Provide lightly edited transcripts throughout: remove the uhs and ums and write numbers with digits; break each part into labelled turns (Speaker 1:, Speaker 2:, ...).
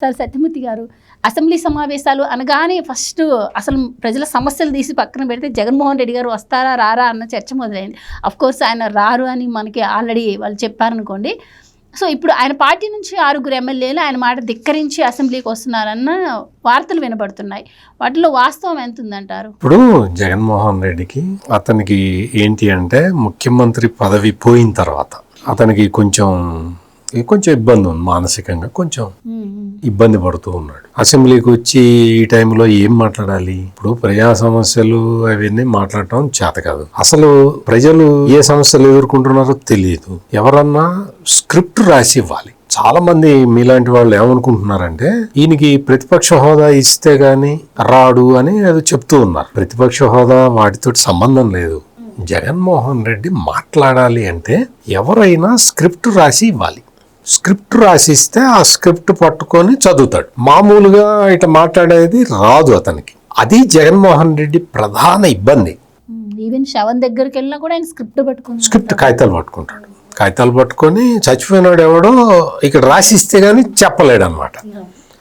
Speaker 1: Sir Satyamurthy గారు, assembly సమావేశాలు అనగానే ఫస్ట్ అసలు ప్రజల సమస్యలు తీసి పక్కన పెడితే జగన్మోహన్ రెడ్డి గారు వస్తారా రారా అన్న చర్చ మొదలైంది. అఫ్కోర్స్ ఆయన రారు అని మనకి ఆల్రెడీ వాళ్ళు చెప్పారనుకోండి. సో ఇప్పుడు ఆయన పార్టీ నుంచి 6 ఎమ్మెల్యేలు ఆయన మాట ధిక్కరించి అసెంబ్లీకి వస్తున్నారన్న వార్తలు వినబడుతున్నాయి. వాటిలో వాస్తవం ఎంత ఉందంటారు?
Speaker 2: ఇప్పుడు జగన్మోహన్ రెడ్డికి అతనికి ఏంటి అంటే ముఖ్యమంత్రి పదవి పోయిన తర్వాత అతనికి కొంచెం ఇబ్బంది ఉంది, మానసికంగా కొంచెం ఇబ్బంది పడుతూ ఉన్నాడు. అసెంబ్లీకి వచ్చి ఈ టైంలో ఏం మాట్లాడాలి? ఇప్పుడు ప్రజా సమస్యలు అవన్నీ మాట్లాడటం చేత కాదు. అసలు ప్రజలు ఏ సమస్యలు ఎదుర్కొంటున్నారో తెలియదు. ఎవరన్నా స్క్రిప్ట్ రాసి ఇవ్వాలి. చాలా మంది మీలాంటి వాళ్ళు ఏమనుకుంటున్నారంటే ఈయనకి ప్రతిపక్ష హోదా ఇస్తే గాని రాడు అని అది చెప్తూ ఉన్నారు. ప్రతిపక్ష హోదా వాటితోటి సంబంధం లేదు. జగన్మోహన్ రెడ్డి మాట్లాడాలి అంటే ఎవరైనా స్క్రిప్ట్ రాసి ఇవ్వాలి. స్క్రిప్ట్ రాసిస్తే ఆ స్క్రిప్ట్ పట్టుకొని చదువుతాడు. మామూలుగా ఇట్లా మాట్లాడేది రాదు అతనికి. అది జగన్మోహన్ రెడ్డి ప్రధాన ఇబ్బంది.
Speaker 1: ఈవెన్ శవన్ దగ్గరికి వెళ్ళినా కూడా ఆయన స్క్రిప్ట్
Speaker 2: కాగితాలు పట్టుకుంటాడు. కాగితాలు పట్టుకొని చచ్చిపోయినాడు ఎవడో ఇక్కడ రాసిస్తే గానీ చెప్పలేడు అనమాట.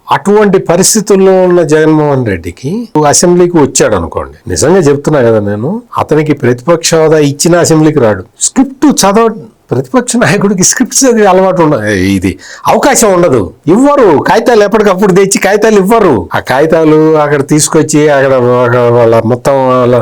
Speaker 2: అటువంటి పరిస్థితుల్లో ఉన్న జగన్మోహన్ రెడ్డికి అసెంబ్లీకి వచ్చాడు అనుకోండి, నిజంగా చెప్తున్నా కదా నేను, అతనికి ప్రతిపక్ష హోదా ఇచ్చిన అసెంబ్లీకి రాడు. స్క్రిప్ట్ ప్రతిపక్ష నాయకుడికి స్క్రిప్ట్స్ అలవాటు ఇది అవకాశం ఉండదు. ఇవ్వరు. కాగితాలు ఎప్పటికప్పుడు తెచ్చి కాగితాలు ఇవ్వరు. ఆ కాగితాలు అక్కడ తీసుకొచ్చి అక్కడ వాళ్ళ మొత్తం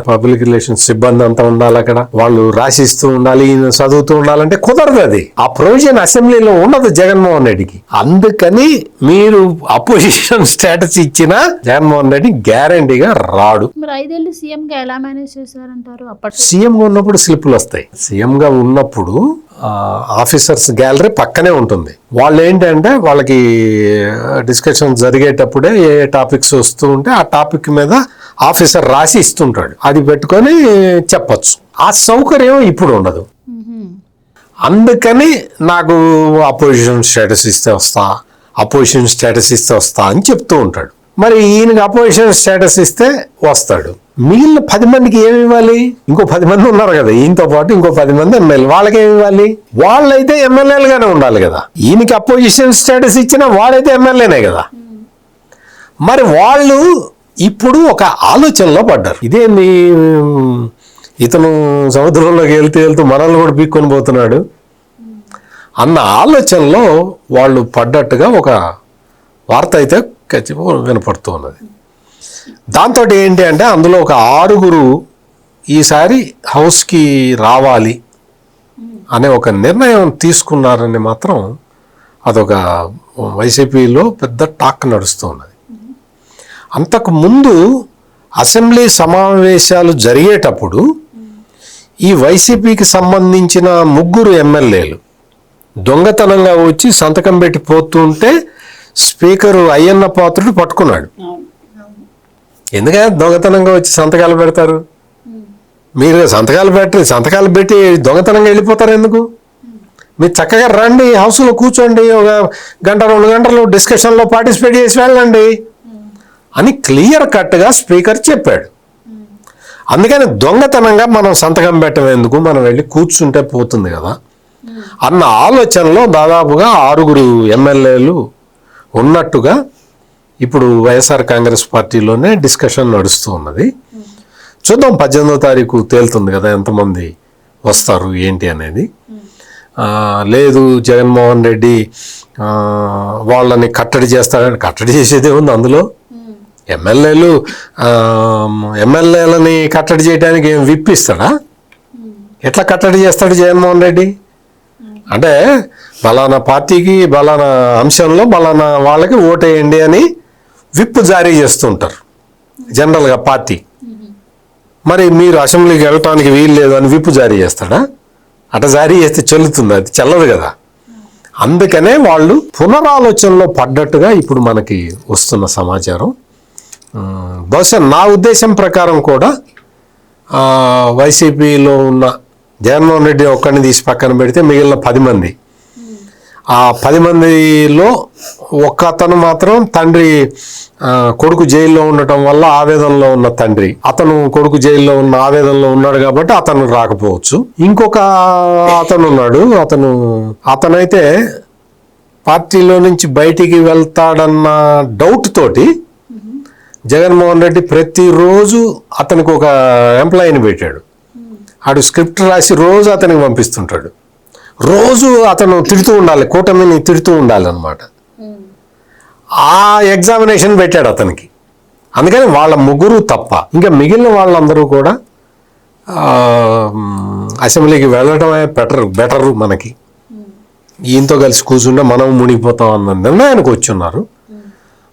Speaker 2: పబ్లిక్ రిలేషన్స్ సిబ్బంది అంతా ఉండాలి. అక్కడ వాళ్ళు రాసిస్తూ ఉండాలి, చదువుతూ ఉండాలంటే కుదరదు. అది ఆ ప్రొవిజన్ అసెంబ్లీలో ఉండదు జగన్మోహన్ రెడ్డికి. అందుకని మీరు అపోజిషన్ స్టేటస్ ఇచ్చినా జగన్మోహన్ రెడ్డి గ్యారంటీగా రాడు. సీఎం గా ఉన్నప్పుడు స్లిప్పులు వస్తాయి. సీఎం గా ఉన్నప్పుడు ఆఫీసర్స్ గ్యాలరీ పక్కనే ఉంటుంది. వాళ్ళు ఏంటంటే వాళ్ళకి డిస్కషన్ జరిగేటప్పుడే ఏ టాపిక్స్ వస్తూ ఉంటే ఆ టాపిక్ మీద ఆఫీసర్ రాసి ఇస్తుంటాడు. అది పెట్టుకొని చెప్పచ్చు. ఆ సౌకర్యం ఇప్పుడు ఉండదు. అందుకని నాకు అపోజిషన్ స్టేటస్ ఇస్తే వస్తా అని చెప్తూ ఉంటాడు. మరి ఈయనకి అపోజిషన్ స్టేటస్ ఇస్తే వస్తాడు. మిగిలిన 10 మందికి ఏమి ఇవ్వాలి? ఇంకో 10 మంది ఉన్నారు కదా ఈయనతో పాటు, ఇంకో 10 మంది ఎమ్మెల్యే. వాళ్ళకి ఏమి ఇవ్వాలి? వాళ్ళైతే ఎమ్మెల్యేలుగానే ఉండాలి కదా. ఈయనకి అపోజిషన్ స్టేటస్ ఇచ్చినా వాడైతే ఎమ్మెల్యేనే కదా. మరి వాళ్ళు ఇప్పుడు ఒక ఆలోచనలో పడ్డారు. ఇదేంది ఇతను సముద్రంలోకి వెళ్తూ మనల్ని కూడా పీక్కొని పోతున్నాడు అన్న ఆలోచనలో వాళ్ళు పడ్డట్టుగా ఒక వార్త అయితే ఖచ్చితంగా వినపడుతూ ఉన్నది. దాంతో ఏంటి అంటే అందులో ఒక 6 ఈసారి హౌస్కి రావాలి అనే ఒక నిర్ణయం తీసుకున్నారని మాత్రం అదొక వైసీపీలో పెద్ద టాక్ నడుస్తూ ఉన్నది. అంతకు ముందు అసెంబ్లీ సమావేశాలు జరిగేటప్పుడు ఈ వైసీపీకి సంబంధించిన 3 ఎమ్మెల్యేలు దొంగతనంగా వచ్చి సంతకం పెట్టి పోతుంటే స్పీకరు అయ్యన్న పాత్రుడు పట్టుకున్నాడు. ఎందుకంటే దొంగతనంగా వచ్చి సంతకాలు పెడతారు? మీరు సంతకాలు పెట్టి దొంగతనంగా వెళ్ళిపోతారు ఎందుకు? మీరు చక్కగా రండి, హౌస్లో కూర్చోండి, ఒక 1-2 గంటలు డిస్కషన్లో పార్టిసిపేట్ చేసి వెళ్ళండి అని క్లియర్ కట్గా స్పీకర్ చెప్పాడు. అందుకని దొంగతనంగా మనం సంతకం పెట్టడం ఎందుకు, మనం వెళ్ళి కూర్చుంటే పోతుంది కదా అన్న ఆలోచనలో దాదాపుగా 6 ఎమ్మెల్యేలు ఉన్నట్టుగా ఇప్పుడు వైఎస్ఆర్ కాంగ్రెస్ పార్టీలోనే డిస్కషన్ నడుస్తూ ఉన్నది. చూద్దాం, 18వ తారీఖు తేలుతుంది కదా ఎంతమంది వస్తారు ఏంటి అనేది. లేదు జగన్మోహన్ రెడ్డి వాళ్ళని కట్టడి చేస్తాడని, కట్టడి చేసేదే ఉంది అందులో. ఎమ్మెల్యేలని కట్టడి చేయడానికి ఏం విప్పిస్తాడా? ఎట్లా కట్టడి చేస్తాడు జగన్మోహన్ రెడ్డి? అంటే బలానా పార్టీకి బలానా అంశంలో బలానా వాళ్ళకి ఓటేయండి అని విప్ జారీ చేస్తుంటారు జనరల్గా పార్టీ. మరి మీరు అసెంబ్లీకి వెళ్ళటానికి వీలు లేదు అని విప్ జారీ చేస్తాడా? అట్లా జారీ చేస్తే చెల్లుతుంది? అది చెల్లదు కదా. అందుకనే వాళ్ళు పునరాలోచనలో పడ్డట్టుగా ఇప్పుడు మనకి వస్తున్న సమాచారం. బహుశా నా ఉద్దేశం ప్రకారం కూడా వైసీపీలో ఉన్న జగన్మోహన్ రెడ్డి ఒక్కడిని తీసి పక్కన పెడితే మిగిలిన 10 మంది, ఆ 10 మందిలో ఒక్కతను మాత్రం తండ్రి కొడుకు జైల్లో ఉండటం వల్ల ఆవేదనలో ఉన్న తండ్రి, అతను కొడుకు జైల్లో ఉన్న ఆవేదనలో ఉన్నాడు కాబట్టి అతను రాకపోవచ్చు. ఇంకొక అతను ఉన్నాడు, అతనైతే పార్టీలో నుంచి బయటికి వెళ్తాడన్న డౌట్ తోటి జగన్మోహన్ రెడ్డి ప్రతిరోజు అతనికి ఒక ఎంప్లాయీని పెట్టాడు. ఆడు స్క్రిప్ట్ రాసి రోజు అతనికి పంపిస్తుంటాడు. రోజు అతను తిడుతూ ఉండాలి, కూటమిని తిడుతూ ఉండాలి అనమాట. ఆ ఎగ్జామినేషన్ పెట్టాడు అతనికి. అందుకని వాళ్ళ ముగ్గురు తప్ప ఇంకా మిగిలిన వాళ్ళందరూ కూడా అసెంబ్లీకి వెళ్ళడమే బెటరు మనకి. ఈయనతో కలిసి కూర్చుంటే మనం మునిగిపోతాం అన్న నిర్ణయానికి వచ్చున్నారు.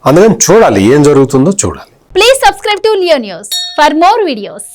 Speaker 2: అందుకని చూడాలి ఏం జరుగుతుందో చూడాలి.
Speaker 1: Please subscribe to Leo news for more videos.